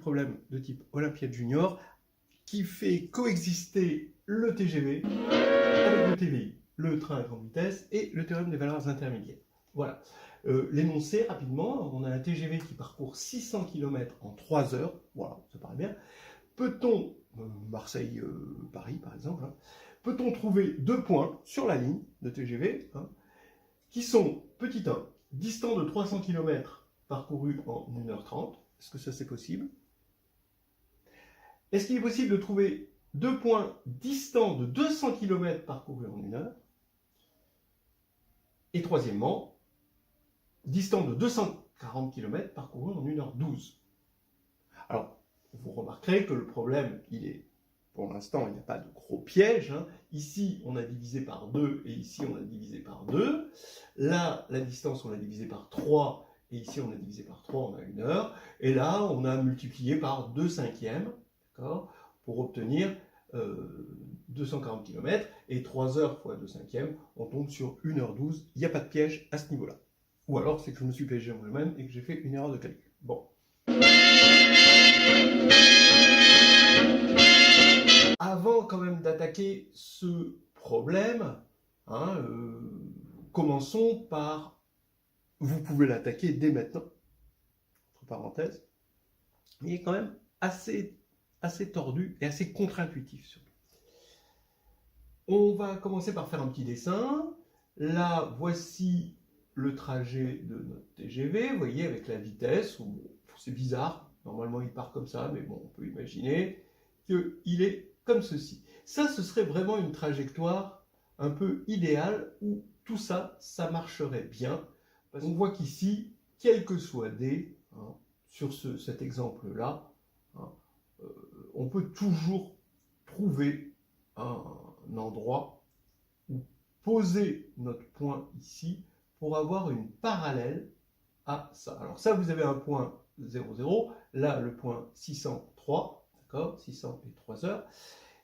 problème de type Olympiade Junior qui fait coexister le TGV avec le TVI, le train à grande vitesse, et le théorème des valeurs intermédiaires. Voilà. L'énoncé, rapidement, on a un TGV qui parcourt 600 km en 3 heures, voilà, ça paraît bien. Peut-on, Marseille-Paris par exemple, hein, peut-on trouver 2 points sur la ligne de TGV hein, qui sont, petit 1, distants de 300 km parcourus en 1h30, est-ce que ça c'est possible? Est-ce qu'il est possible de trouver 2 points distants de 200 km parcourus en 1 heure? Et troisièmement, distant de 240 km parcourus en 1h12. Alors, vous remarquerez que le problème, il est, pour l'instant, il n'y a pas de gros piège. Hein. Ici, on a divisé par 2 et ici, on a divisé par 2. Là, la distance, on l'a divisé par 3 et ici, on a divisé par 3, on a 1 heure. Et là, on a multiplié par 2/5, d'accord, pour obtenir 240 km. Et 3 heures fois 2/5, on tombe sur 1h12. Il n'y a pas de piège à ce niveau-là. Ou alors, c'est que je me suis piégé moi-même et que j'ai fait une erreur de calcul. Bon. Avant quand même d'attaquer ce problème, hein, commençons par, vous pouvez l'attaquer dès maintenant, entre parenthèses, il est quand même assez tordu et assez contre-intuitif surtout. On va commencer par faire un petit dessin. Là, voici le trajet de notre TGV, vous voyez, avec la vitesse, bon, c'est bizarre, normalement il part comme ça, mais bon, on peut imaginer qu'il est comme ceci. Ça, ce serait vraiment une trajectoire un peu idéale où tout ça, ça marcherait bien. Parce qu'on voit qu'ici, quel que soit D, hein, sur cet exemple-là, hein, on peut toujours trouver un endroit où poser notre point ici pour avoir une parallèle à ça. Alors ça, vous avez un point 0, 0, là le point 603, d'accord, 600 et 3 heures,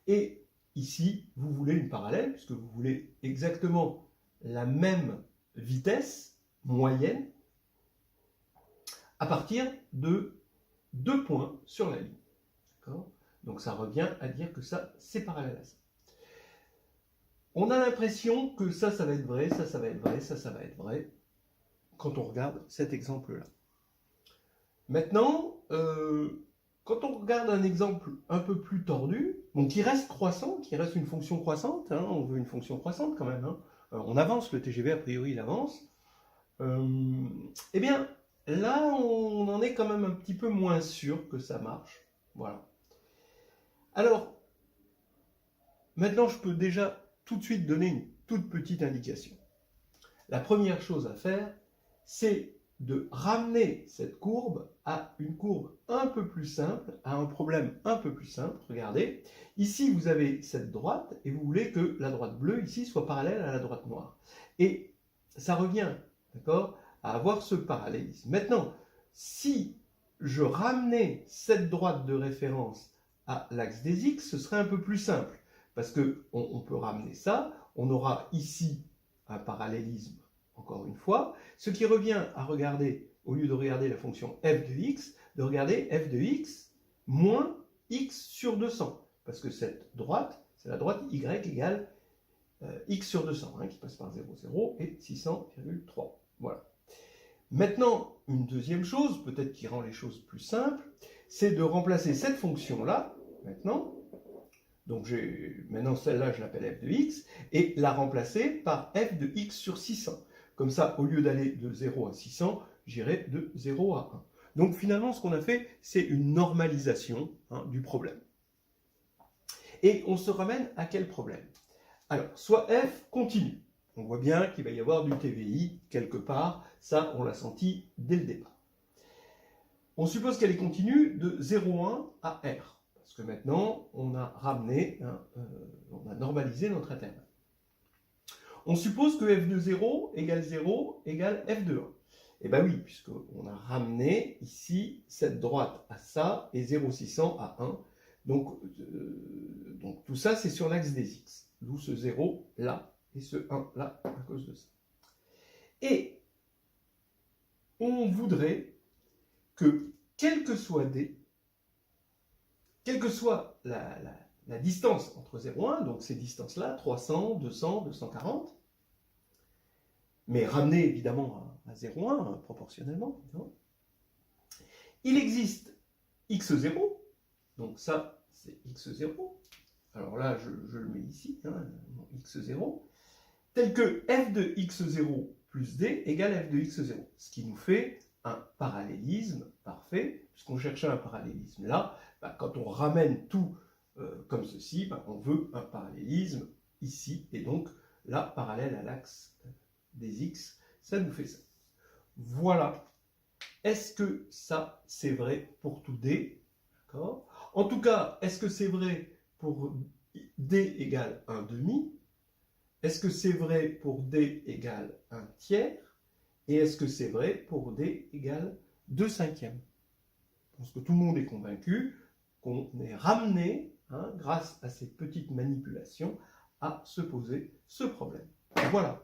et ici, vous voulez une parallèle, puisque vous voulez exactement la même vitesse moyenne à partir de 2 points sur la ligne. Donc ça revient à dire que ça, c'est parallèle à ça. On a l'impression que ça va être vrai, ça va être vrai, ça va être vrai, quand on regarde cet exemple-là. Maintenant, quand on regarde un exemple un peu plus tordu, donc qui reste croissant, qui reste une fonction croissante, hein, on veut une fonction croissante quand même, hein, on avance, le TGV a priori il avance, eh bien là on en est quand même un petit peu moins sûr que ça marche, voilà. Alors, maintenant je peux déjà tout de suite donner une toute petite indication. La première chose à faire, c'est de ramener cette courbe à une courbe un peu plus simple, à un problème un peu plus simple. Regardez, ici vous avez cette droite et vous voulez que la droite bleue ici soit parallèle à la droite noire. Et ça revient, d'accord, à avoir ce parallélisme. Maintenant, si je ramenais cette droite de référence à l'axe des x, ce serait un peu plus simple, parce qu'on peut ramener ça, on aura ici un parallélisme encore une fois, ce qui revient à regarder, au lieu de regarder la fonction f de x, de regarder f de x moins x sur 200. Parce que cette droite, c'est la droite y égale x sur 200, hein, qui passe par 0, 0 et 600,3. Voilà. Maintenant, une deuxième chose, peut-être qui rend les choses plus simples, c'est de remplacer cette fonction-là, maintenant, donc maintenant celle-là, je l'appelle f de x, et la remplacer par f de x sur 600. Comme ça, au lieu d'aller de 0 à 600, j'irai de 0 à 1. Donc finalement, ce qu'on a fait, c'est une normalisation du problème. Et on se ramène à quel problème? Alors, soit f continue. On voit bien qu'il va y avoir du TVI quelque part. Ça, on l'a senti dès le départ. On suppose qu'elle est continue de 0,1 à R. Parce que maintenant, on a ramené, on a normalisé notre intervalle. On suppose que f de 0 égale 0 égale f de 1. Eh bien oui, puisqu'on a ramené ici cette droite à ça et 0,600 à 1. Donc tout ça, c'est sur l'axe des x. D'où ce 0 là et ce 1 là à cause de ça. Et on voudrait que, quel que soit d, quelle que soit la distance entre 0 et 1, donc ces distances-là, 300, 200, 240, mais ramenées évidemment à 0,1 proportionnellement, évidemment. Il existe x0, donc ça c'est x0, alors là je le mets ici, hein, x0, tel que f de x0 plus d égale f de x0, ce qui nous fait un parallélisme parfait, puisqu'on cherchait un parallélisme là, quand on ramène tout comme ceci, on veut un parallélisme ici, et donc là, parallèle à l'axe des x, ça nous fait ça. Voilà. Est-ce que ça, c'est vrai pour tout d? D'accord. En tout cas, est-ce que c'est vrai pour d égale 1 demi? Est-ce que c'est vrai pour d égale 1 tiers? Et est-ce que c'est vrai pour d égale 2 cinquièmes? Je pense que tout le monde est convaincu qu'on est ramené, hein, grâce à ces petites manipulations, à se poser ce problème. Voilà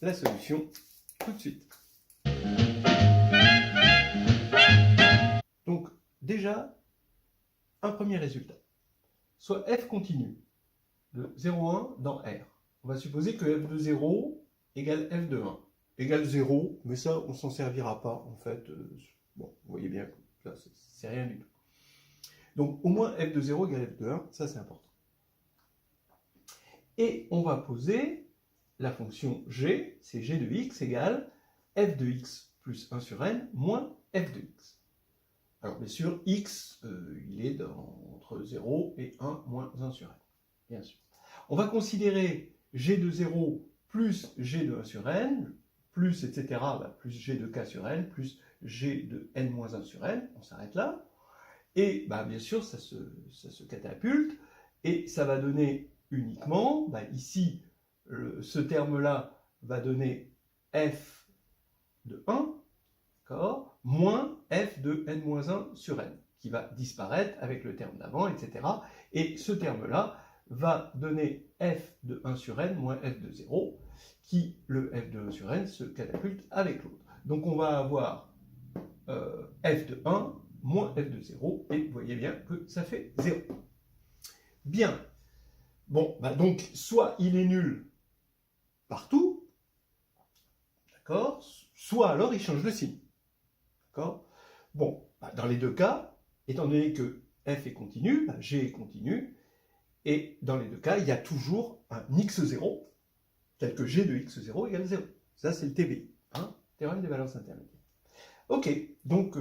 la solution tout de suite. Donc, déjà, un premier résultat. Soit f continue de 0,1 dans R. On va supposer que f de 0 égale f de 1. Égale 0, mais ça, on ne s'en servira pas, en fait. Bon, vous voyez bien que là, c'est rien du tout. Donc, au moins f de 0 égale f de 1, ça c'est important. Et on va poser la fonction g, c'est g de x égale f de x plus 1 sur n moins f de x. Alors bien sûr, x, il est entre 0 et 1 moins 1 sur n, bien sûr. On va considérer g de 0 plus g de 1 sur n, plus etc., plus g de k sur n, plus g de n moins 1 sur n, on s'arrête là. Et bien sûr, ça se catapulte, et ça va donner uniquement, ici, ce terme-là va donner f de 1, moins f de n-1 sur n, qui va disparaître avec le terme d'avant, etc. Et ce terme-là va donner f de 1 sur n moins f de 0, qui, le f de 1 sur n, se catapulte avec l'autre. Donc on va avoir f de 1 moins f de 0, et vous voyez bien que ça fait 0. Bien. Bon, donc, soit il est nul partout, d'accord, soit alors il change de signe. D'accord. Bon, dans les deux cas, étant donné que f est continu, g est continu, et dans les deux cas, il y a toujours un x0, tel que g de x0 égale 0. Ça, c'est le TBI, hein, théorème des valences intermédiaires. Ok, donc,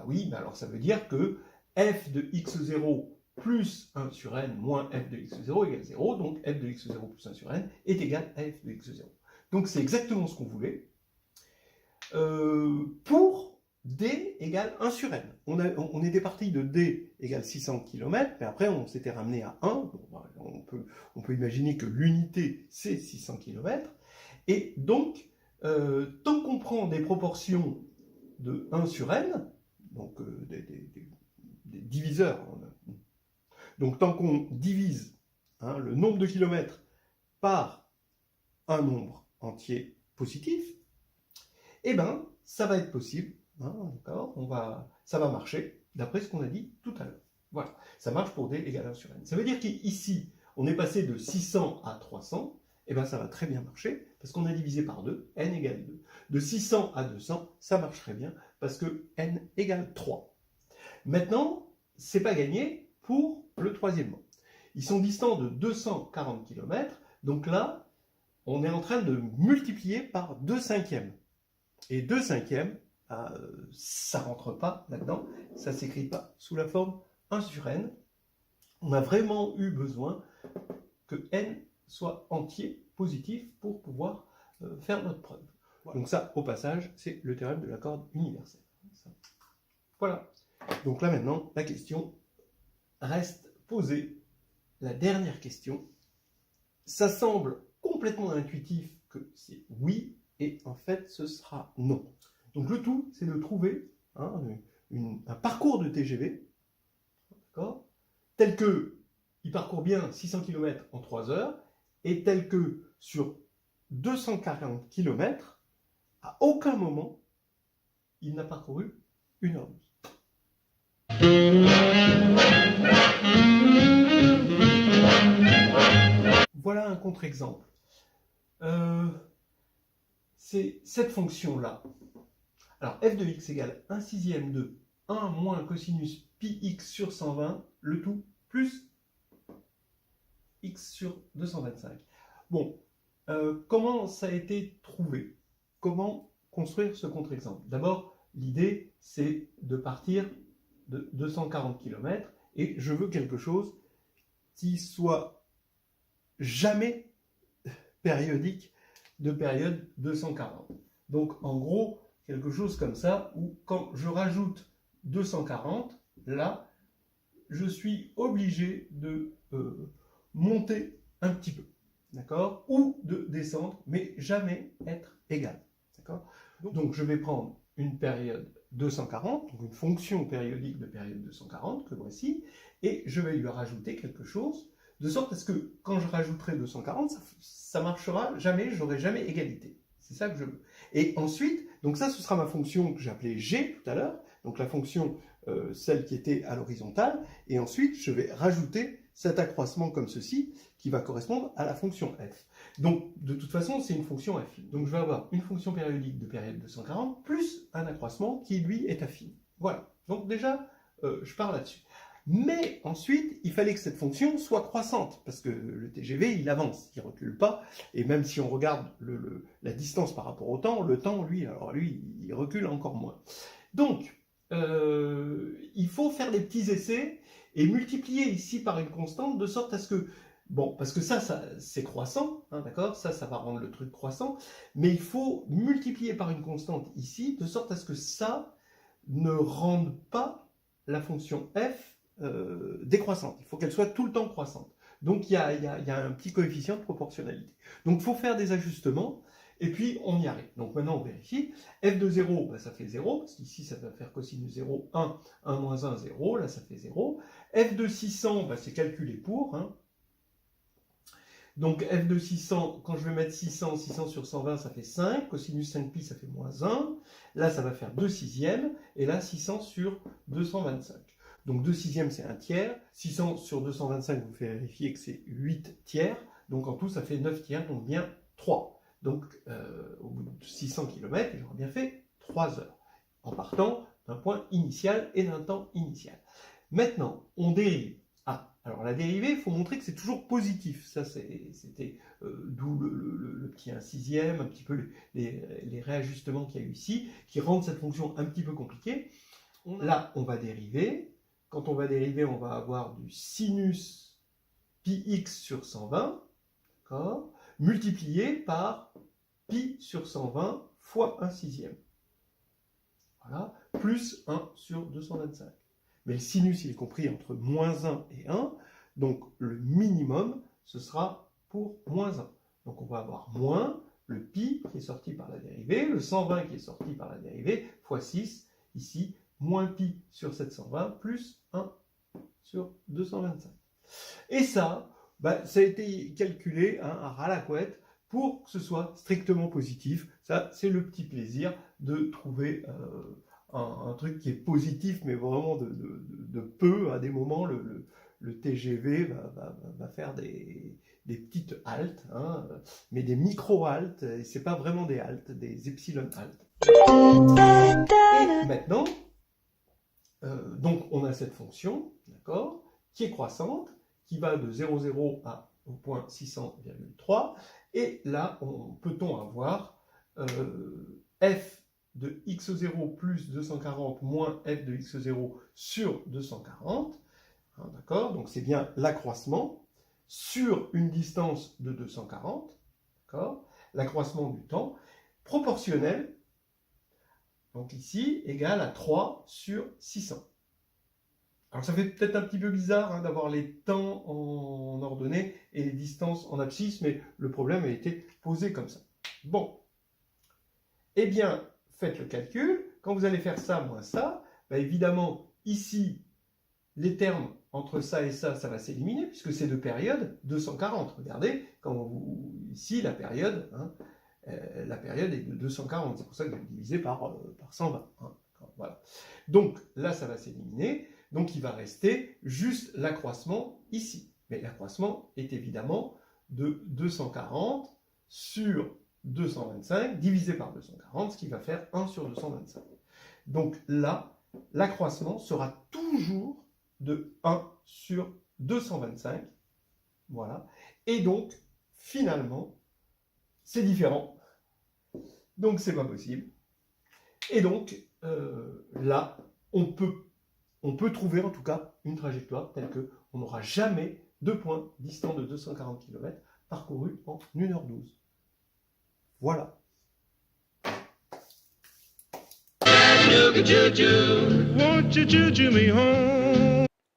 oui, mais alors ça veut dire que f de x0 plus 1 sur n moins f de x0 égale 0, donc f de x0 plus 1 sur n est égal à f de x0. Donc c'est exactement ce qu'on voulait. Pour d égale 1 sur n. On était parti de d égale 600 km, mais après on s'était ramené à 1. Donc, on peut imaginer que l'unité c'est 600 km. Et donc, tant qu'on prend des proportions de 1 sur n, donc des diviseurs, donc tant qu'on divise le nombre de kilomètres par un nombre entier positif, eh bien, ça va être possible, d'accord, ça va marcher, d'après ce qu'on a dit tout à l'heure. Voilà, ça marche pour d égale 1 sur n. Ça veut dire qu'ici, on est passé de 600 à 300, eh bien ça va très bien marcher, parce qu'on a divisé par 2, n égale 2. De 600 à 200, ça marche très bien, parce que n égale 3. Maintenant, c'est pas gagné pour le troisième mot. Ils sont distants de 240 km, donc là, on est en train de multiplier par 2 cinquièmes. Et 2 cinquièmes, ça ne rentre pas là-dedans, ça ne s'écrit pas sous la forme 1 sur n. On a vraiment eu besoin que n soit entier, positif, pour pouvoir faire notre preuve. Voilà. Donc ça, au passage, c'est le théorème de la corde universelle. Voilà. Donc là maintenant, la question reste posée. La dernière question, ça semble complètement intuitif que c'est oui, et en fait ce sera non. Donc le tout, c'est de trouver un parcours de TGV, d'accord, tel que il parcourt bien 600 km en 3 heures, et tel que sur 240 km, à aucun moment, il n'a parcouru 1h12. Voilà un contre-exemple. C'est cette fonction-là. Alors, f de x égale 1 sixième de 1 moins cosinus pi x sur 120, le tout plus x sur 225. Bon, comment ça a été trouvé? Comment construire ce contre-exemple? D'abord, l'idée, c'est de partir de 240 km et je veux quelque chose qui soit jamais périodique de période 240. Donc, en gros, quelque chose comme ça, où quand je rajoute 240, là, je suis obligé de monter un petit peu, d'accord? Ou de descendre, mais jamais être égal, d'accord? Donc, je vais prendre une période 240, donc une fonction périodique de période 240, que voici, et je vais lui rajouter quelque chose, de sorte à ce que, quand je rajouterai 240, ça marchera jamais, j'aurai jamais égalité. C'est ça que je veux. Et ensuite, donc ça, ce sera ma fonction que j'appelais G tout à l'heure, donc la fonction, celle qui était à l'horizontale, et ensuite, je vais rajouter cet accroissement comme ceci, qui va correspondre à la fonction f. Donc, de toute façon, c'est une fonction affine. Donc, je vais avoir une fonction périodique de période 240, plus un accroissement qui, lui, est affine. Voilà. Donc, déjà, je pars là-dessus. Mais ensuite, il fallait que cette fonction soit croissante, parce que le TGV, il avance, il ne recule pas, et même si on regarde la distance par rapport au temps, le temps, lui, il recule encore moins. Donc, il faut faire des petits essais, et multiplier ici par une constante, de sorte à ce que, bon, parce que ça c'est croissant, hein, d'accord, ça va rendre le truc croissant, mais il faut multiplier par une constante ici, de sorte à ce que ça ne rende pas la fonction f décroissante. Il faut qu'elle soit tout le temps croissante. Donc il y a un petit coefficient de proportionnalité. Donc il faut faire des ajustements, et puis on y arrive. Donc maintenant on vérifie. F de 0, bah, ça fait 0, parce qu'ici ça va faire cosinus 0, 1, 1 moins 1, 0, là ça fait 0. F de 600, bah, c'est calculé pour. Hein. Donc f de 600, quand je vais mettre 600, 600 sur 120, ça fait 5. Cosinus 5pi, ça fait moins 1. Là, ça va faire 2 sixièmes. Et là, 600 sur 225. Donc 2 sixièmes, c'est 1 tiers. 600 sur 225, vous faites vérifier que c'est 8 tiers. Donc en tout, ça fait 9 tiers, donc bien 3. Donc au bout de 600 km, j'aurais bien fait 3 heures. En partant d'un point initial et d'un temps initial. Maintenant, on dérive. Ah, alors la dérivée, il faut montrer que c'est toujours positif. Ça, c'était d'où le petit 1 sixième, un petit peu les réajustements qu'il y a eu ici, qui rendent cette fonction un petit peu compliquée. Là, on va dériver. Quand on va dériver, on va avoir du sinus pi x sur 120, d'accord, multiplié par pi sur 120 fois 1 sixième. Voilà, plus 1 sur 225. Mais le sinus, il est compris entre moins 1 et 1, donc le minimum, ce sera pour moins 1. Donc on va avoir moins le pi qui est sorti par la dérivée, le 120 qui est sorti par la dérivée, fois 6, ici, moins pi sur 720, plus 1 sur 225. Et ça, bah, ça a été calculé hein, à ras la couette pour que ce soit strictement positif. Ça, c'est le petit plaisir de trouver un truc qui est positif, mais vraiment de peu. À des moments, le TGV va faire des petites haltes, hein, mais des micro-haltes, et c'est pas vraiment des haltes, des epsilon haltes. Et maintenant, donc on a cette fonction, d'accord, qui est croissante, qui va de 0,0 au point 600,3, et là, peut-on avoir f de x0 plus 240 moins f de x0 sur 240, hein, d'accord, donc c'est bien l'accroissement sur une distance de 240, d'accord, l'accroissement du temps, proportionnel, donc ici, égal à 3 sur 600. Alors ça fait peut-être un petit peu bizarre hein, d'avoir les temps en ordonnée et les distances en abscisse, mais le problème a été posé comme ça. Bon, eh bien, faites le calcul. Quand vous allez faire ça moins ça, bah évidemment, ici, les termes entre ça et ça va s'éliminer, puisque c'est deux périodes, 240. Regardez, ici, la période est de 240. C'est pour ça que je vais diviser par 120. Hein. Voilà. Donc là, ça va s'éliminer. Donc il va rester juste l'accroissement ici. Mais l'accroissement est évidemment de 240 sur 225 divisé par 240, ce qui va faire 1 sur 225. Donc là, l'accroissement sera toujours de 1 sur 225. Voilà. Et donc, finalement, c'est différent. Donc, c'est pas possible. Et donc, là, on peut trouver en tout cas une trajectoire telle qu'on n'aura jamais deux points distants de 240 km parcourus en 1h12. Voilà.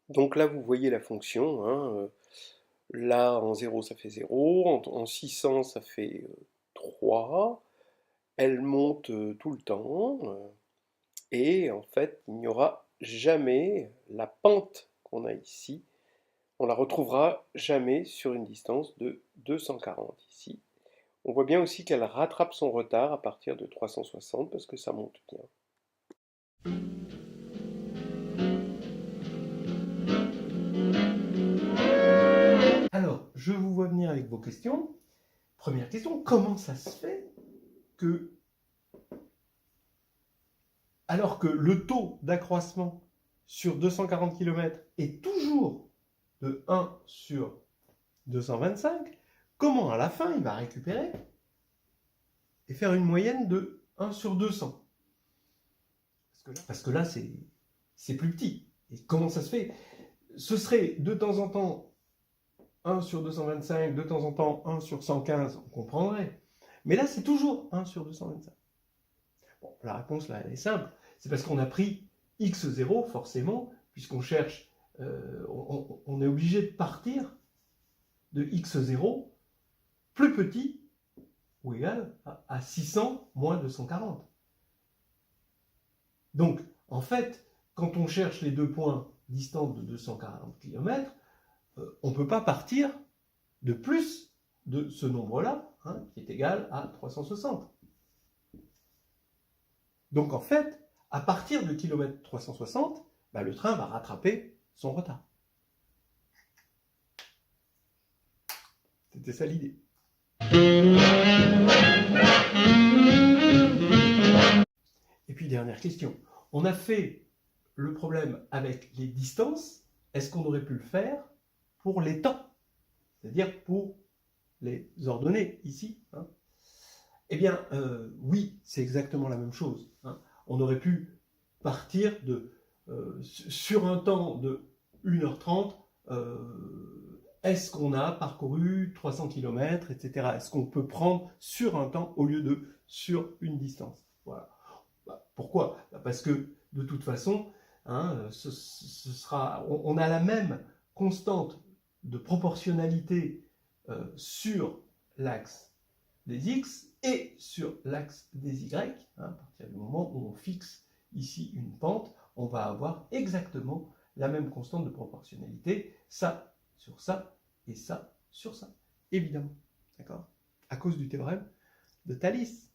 Donc là, vous voyez la fonction. Hein. Là, en 0, ça fait 0. En 600, ça fait 3. Elle monte tout le temps. Et en fait, il n'y aura jamais la pente qu'on a ici. On la retrouvera jamais sur une distance de 240 ici. On voit bien aussi qu'elle rattrape son retard à partir de 360 parce que ça monte bien. Alors, je vous vois venir avec vos questions. Première question, comment ça se fait que, alors que le taux d'accroissement sur 240 km est toujours de 1 sur 225, comment à la fin il va récupérer et faire une moyenne de 1 sur 200? Parce que là, c'est plus petit. Et comment ça se fait? Ce serait de temps en temps 1 sur 225, de temps en temps 1 sur 115, on comprendrait. Mais là, c'est toujours 1 sur 225. Bon, la réponse, là, elle est simple. C'est parce qu'on a pris x0, forcément, puisqu'on cherche, on est obligé de partir de x0 plus petit ou égal à 600 moins 240. Donc, en fait, quand on cherche les deux points distants de 240 km, on ne peut pas partir de plus de ce nombre-là, hein, qui est égal à 360. Donc, en fait, à partir de kilomètre 360, le train va rattraper son retard. C'était ça l'idée. Et puis, dernière question. On a fait le problème avec les distances. Est-ce qu'on aurait pu le faire pour les temps? C'est-à-dire pour les ordonnées, ici. Hein. Eh bien, oui, c'est exactement la même chose. Hein. On aurait pu partir sur un temps de 1h30, est-ce qu'on a parcouru 300 km, etc. Est-ce qu'on peut prendre sur un temps au lieu de sur une distance? Voilà. Pourquoi? Parce que, de toute façon, hein, on a la même constante de proportionnalité sur l'axe des x et sur l'axe des y. Hein, à partir du moment où on fixe ici une pente, on va avoir exactement la même constante de proportionnalité, ça sur ça et ça sur ça, évidemment. D'accord? À cause du théorème de Thalys.